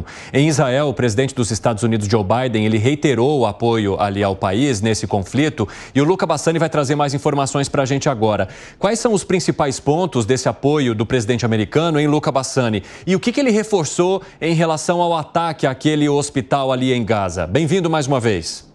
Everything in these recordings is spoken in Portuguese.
órgão. Em Israel, o presidente dos Estados Unidos, Joe Biden, ele reiterou o apoio ali ao país nesse conflito. E o Luca Bassani vai trazer mais informações para a gente agora. Quais são os principais pontos desse apoio do presidente americano, hein, Luca Bassani? E o que ele reforçou em relação ao ataque àquele hospital ali em Gaza? Bem-vindo mais uma vez.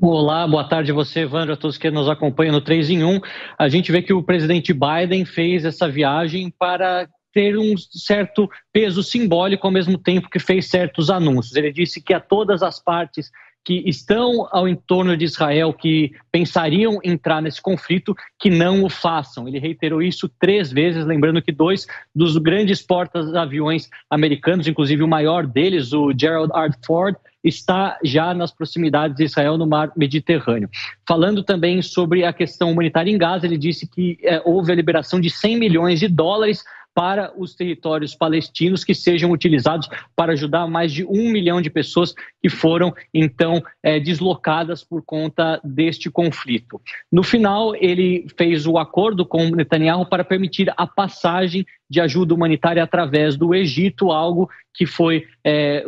Olá, boa tarde a você, Evandro, a todos que nos acompanham no 3 em 1. A gente vê que o presidente Biden fez essa viagem para ter um certo peso simbólico ao mesmo tempo que fez certos anúncios. Ele disse que a todas as partes que estão ao entorno de Israel, que pensariam entrar nesse conflito, que não o façam. Ele reiterou isso 3 vezes, lembrando que 2 dos grandes porta-aviões americanos, inclusive o maior deles, o Gerald R. Ford, está já nas proximidades de Israel no mar Mediterrâneo. Falando também sobre a questão humanitária em Gaza, ele disse que houve a liberação de 100 milhões de dólares para os territórios palestinos que sejam utilizados para ajudar mais de 1 milhão de pessoas que foram, então, deslocadas por conta deste conflito. No final, ele fez o acordo com Netanyahu para permitir a passagem de ajuda humanitária através do Egito, algo que foi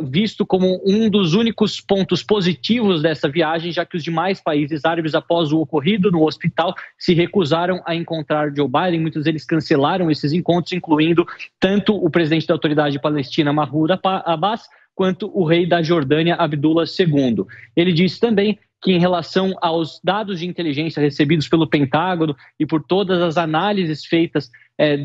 visto como um dos únicos pontos positivos dessa viagem, já que os demais países árabes, após o ocorrido no hospital, se recusaram a encontrar Joe Biden. Muitos deles cancelaram esses encontros, incluindo tanto o presidente da Autoridade Palestina, Mahmoud Abbas, quanto o rei da Jordânia, Abdullah II. Ele disse também que, em relação aos dados de inteligência recebidos pelo Pentágono e por todas as análises feitas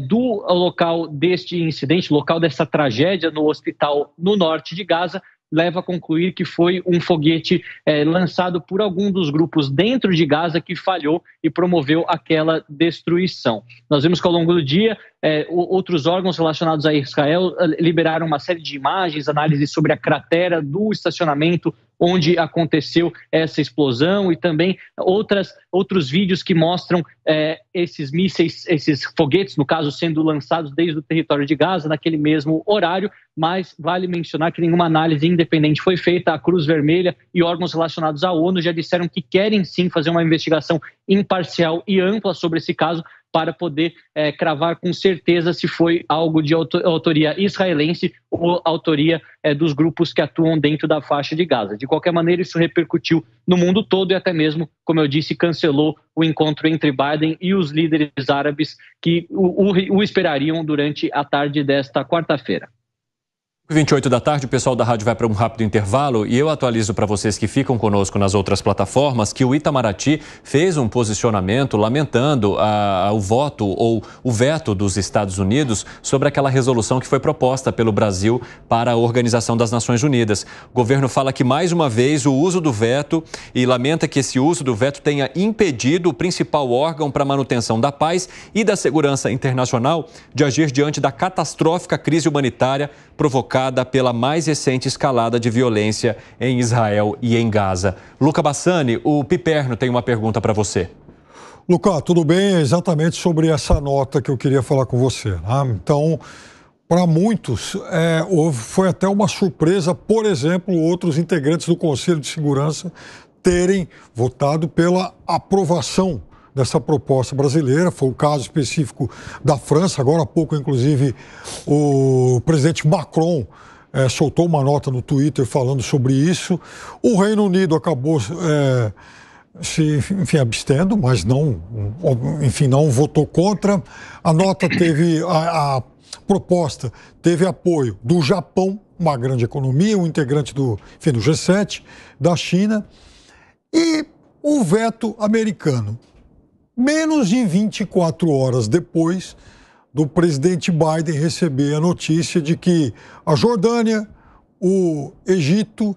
do local deste incidente, local dessa tragédia no hospital no norte de Gaza, leva a concluir que foi um foguete lançado por algum dos grupos dentro de Gaza que falhou e promoveu aquela destruição. Nós vimos que ao longo do dia outros órgãos relacionados a Israel liberaram uma série de imagens, análises sobre a cratera do estacionamento onde aconteceu essa explosão e também outros vídeos que mostram esses mísseis, esses foguetes, no caso, sendo lançados desde o território de Gaza naquele mesmo horário, mas vale mencionar que nenhuma análise independente foi feita. A Cruz Vermelha e órgãos relacionados à ONU já disseram que querem sim fazer uma investigação imparcial e ampla sobre esse caso para poder cravar com certeza se foi algo de autoria israelense ou autoria dos grupos que atuam dentro da faixa de Gaza. De qualquer maneira, isso repercutiu no mundo todo e até mesmo, como eu disse, cancelou o encontro entre Biden e os líderes árabes que o esperariam durante a tarde desta quarta-feira. 28 da tarde, o pessoal da rádio vai para um rápido intervalo e eu atualizo para vocês que ficam conosco nas outras plataformas que o Itamaraty fez um posicionamento lamentando o voto ou o veto dos Estados Unidos sobre aquela resolução que foi proposta pelo Brasil para a Organização das Nações Unidas. O governo fala que, mais uma vez, o uso do veto e lamenta que esse uso do veto tenha impedido o principal órgão para a manutenção da paz e da segurança internacional de agir diante da catastrófica crise humanitária provocada pela mais recente escalada de violência em Israel e em Gaza. Luca Bassani, o Piperno tem uma pergunta para você. Luca, tudo bem? É exatamente sobre essa nota que eu queria falar com você. Então, para muitos, foi até uma surpresa, por exemplo, outros integrantes do Conselho de Segurança terem votado pela aprovação dessa proposta brasileira. Foi o caso específico da França. Agora há pouco, inclusive, o presidente Macron soltou uma nota no Twitter falando sobre isso. O Reino Unido acabou se abstendo, mas não votou contra. A nota teve, a proposta teve apoio do Japão, uma grande economia, um integrante do G7, da China, e o veto americano. Menos de 24 horas depois do presidente Biden receber a notícia de que a Jordânia, o Egito,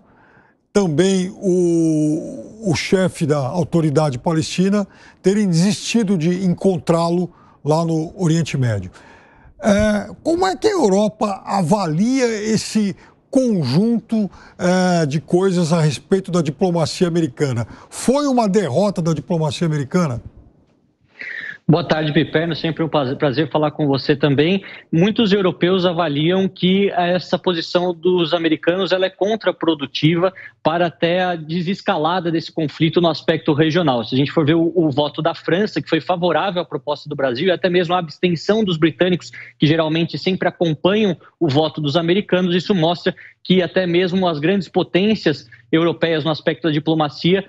também o chefe da Autoridade Palestina terem desistido de encontrá-lo lá no Oriente Médio. Como é que a Europa avalia esse conjunto de coisas a respeito da diplomacia americana? Foi uma derrota da diplomacia americana? Boa tarde, Piperno. Sempre um prazer falar com você também. Muitos europeus avaliam que essa posição dos americanos ela é contraprodutiva para até a desescalada desse conflito no aspecto regional. Se a gente for ver o voto da França, que foi favorável à proposta do Brasil, e até mesmo a abstenção dos britânicos, que geralmente sempre acompanham o voto dos americanos, isso mostra que até mesmo as grandes potências europeias no aspecto da diplomacia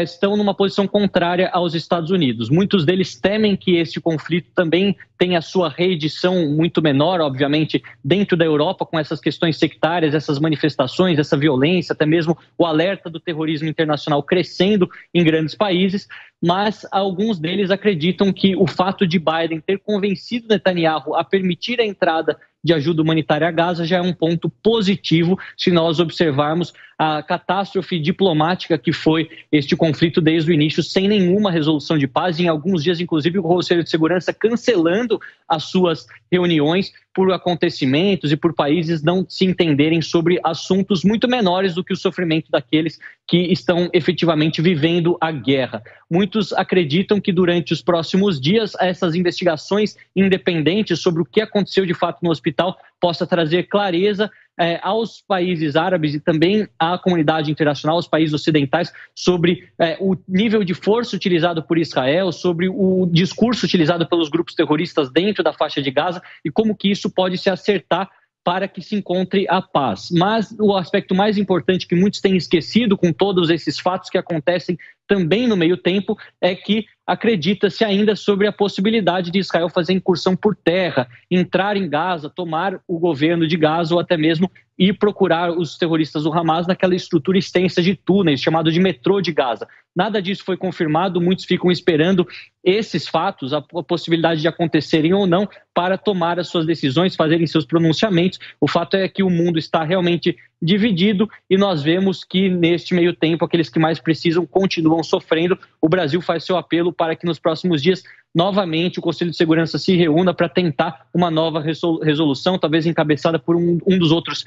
estão numa posição contrária aos Estados Unidos. Muitos deles temem que este conflito também tenha sua reedição muito menor, obviamente, dentro da Europa, com essas questões sectárias, essas manifestações, essa violência, até mesmo o alerta do terrorismo internacional crescendo em grandes países, mas alguns deles acreditam que o fato de Biden ter convencido Netanyahu a permitir a entrada de ajuda humanitária a Gaza já é um ponto positivo se nós observarmos a catástrofe diplomática que foi este conflito desde o início, sem nenhuma resolução de paz, e em alguns dias, inclusive, o Conselho de Segurança cancelando as suas reuniões por acontecimentos e por países não se entenderem sobre assuntos muito menores do que o sofrimento daqueles que estão efetivamente vivendo a guerra. Muitos acreditam que durante os próximos dias essas investigações independentes sobre o que aconteceu de fato no hospital possa trazer clareza aos países árabes e também à comunidade internacional, aos países ocidentais, sobre o nível de força utilizado por Israel, sobre o discurso utilizado pelos grupos terroristas dentro da faixa de Gaza e como que isso pode se acertar para que se encontre a paz. Mas o aspecto mais importante que muitos têm esquecido com todos esses fatos que acontecem também no meio tempo é que acredita-se ainda sobre a possibilidade de Israel fazer incursão por terra, entrar em Gaza, tomar o governo de Gaza ou até mesmo ir procurar os terroristas do Hamas naquela estrutura extensa de túneis, chamado de metrô de Gaza. Nada disso foi confirmado, muitos ficam esperando esses fatos, a possibilidade de acontecerem ou não, para tomar as suas decisões, fazerem seus pronunciamentos. O fato é que o mundo está realmente dividido e nós vemos que neste meio tempo aqueles que mais precisam continuam sofrendo. O Brasil faz seu apelo para que nos próximos dias novamente o Conselho de Segurança se reúna para tentar uma nova resolução, talvez encabeçada por um dos outros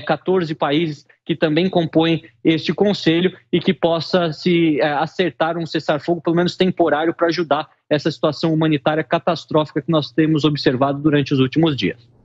14 países que também compõem este conselho e que possa se acertar um cessar-fogo, pelo menos temporário, para ajudar essa situação humanitária catastrófica que nós temos observado durante os últimos dias.